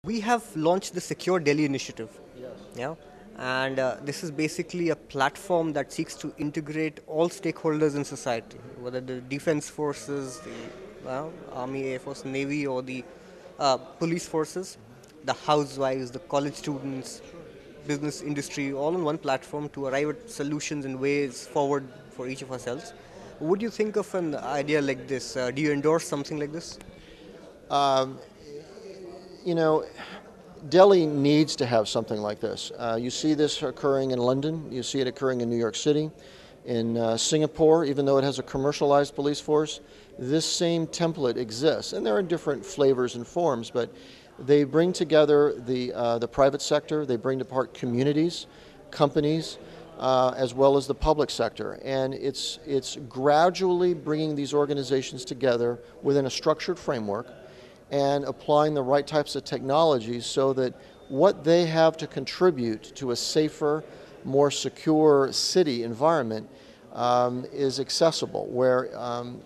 We have launched the Secure Delhi initiative. Yes. Yeah, and this is basically a platform that seeks to integrate all stakeholders in society, whether the defense forces, the army, air force, navy, or the police forces, the housewives, the college students, business industry, all on one platform to arrive at solutions and ways forward for each of ourselves. Would you think of an idea like this? Do you endorse something like this? Um, you know, Delhi needs to have something like this. You see this occurring in London. You see it occurring in New York City. In Singapore, even though it has a commercialized police force, this same template exists. And there are different flavors and forms, but they bring together the private sector, they bring apart communities, companies, as well as the public sector. And it's gradually bringing these organizations together within a structured framework and applying the right types of technologies so that what they have to contribute to a safer, more secure city environment is accessible, where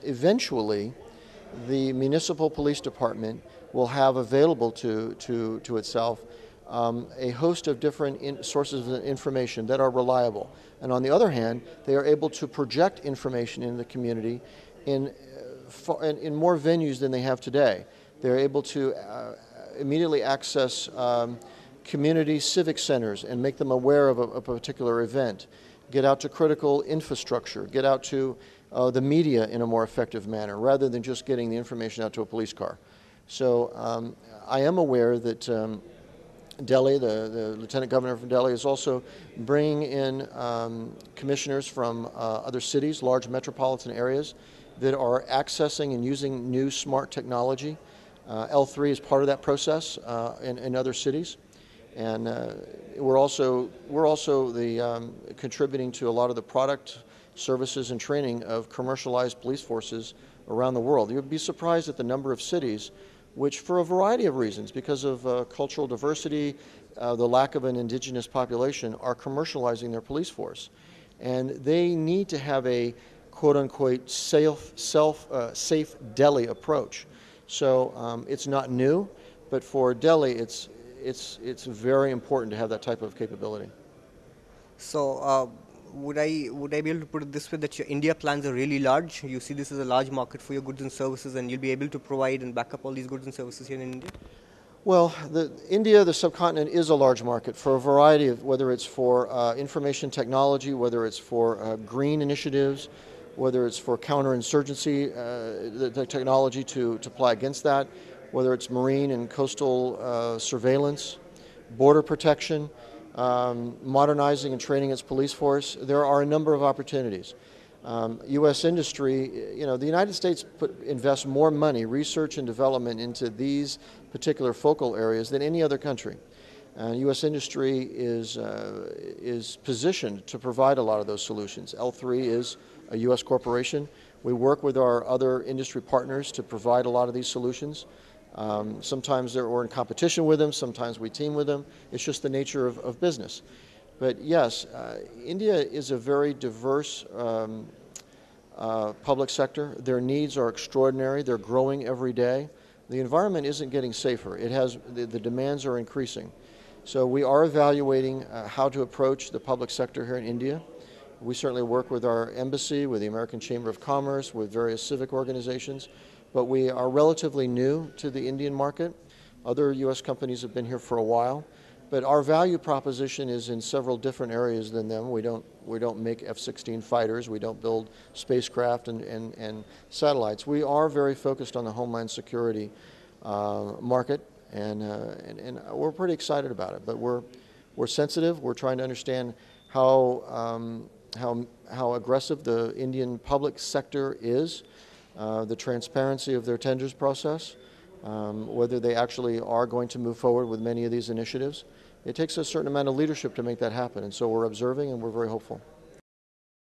eventually the municipal police department will have available to itself a host of different sources of information that are reliable. And on the other hand, they are able to project information in the community in more venues than they have today. They're able to immediately access community civic centers and make them aware of a particular event, get out to critical infrastructure, get out to the media in a more effective manner, rather than just getting the information out to a police car. So I am aware that Delhi, the Lieutenant Governor from Delhi, is also bringing in commissioners from other cities, large metropolitan areas, that are accessing and using new smart technology. L3 is part of that process in other cities, and we're also contributing to a lot of the product, services, and training of commercialized police forces around the world. You'd be surprised at the number of cities which, for a variety of reasons, because of cultural diversity, the lack of an indigenous population, are commercializing their police force, and they need to have a quote-unquote safe Delhi approach. So it's not new, but for Delhi, it's very important to have that type of capability. So, would I be able to put it this way, that your India plans are really large? You see this as a large market for your goods and services, and you'll be able to provide and back up all these goods and services here in India? Well, India, the subcontinent, is a large market for a variety of, whether it's for information technology, whether it's for green initiatives, whether it's for counterinsurgency, the technology to apply against that, whether it's marine and coastal surveillance, border protection, modernizing and training its police force. There are a number of opportunities. U.S. industry, the United States invests more money, research and development, into these particular focal areas than any other country. U.S. industry is positioned to provide a lot of those solutions. L3 is a U.S. corporation. We work with our other industry partners to provide a lot of these solutions. Sometimes we're in competition with them, sometimes we team with them. It's just the nature of business. But yes, India is a very diverse public sector. Their needs are extraordinary. They're growing every day. The environment isn't getting safer. The demands are increasing. So we are evaluating how to approach the public sector here in India. We certainly work with our embassy, with the American Chamber of Commerce, with various civic organizations, but we are relatively new to the Indian market. Other U.S. companies have been here for a while, but our value proposition is in several different areas than them. We don't make F-16 fighters. We don't build spacecraft and satellites. We are very focused on the homeland security market, and we're pretty excited about it. But we're sensitive. We're trying to understand how aggressive the Indian public sector is, the transparency of their tenders process, whether they actually are going to move forward with many of these initiatives. It takes a certain amount of leadership to make that happen, and so we're observing and we're very hopeful.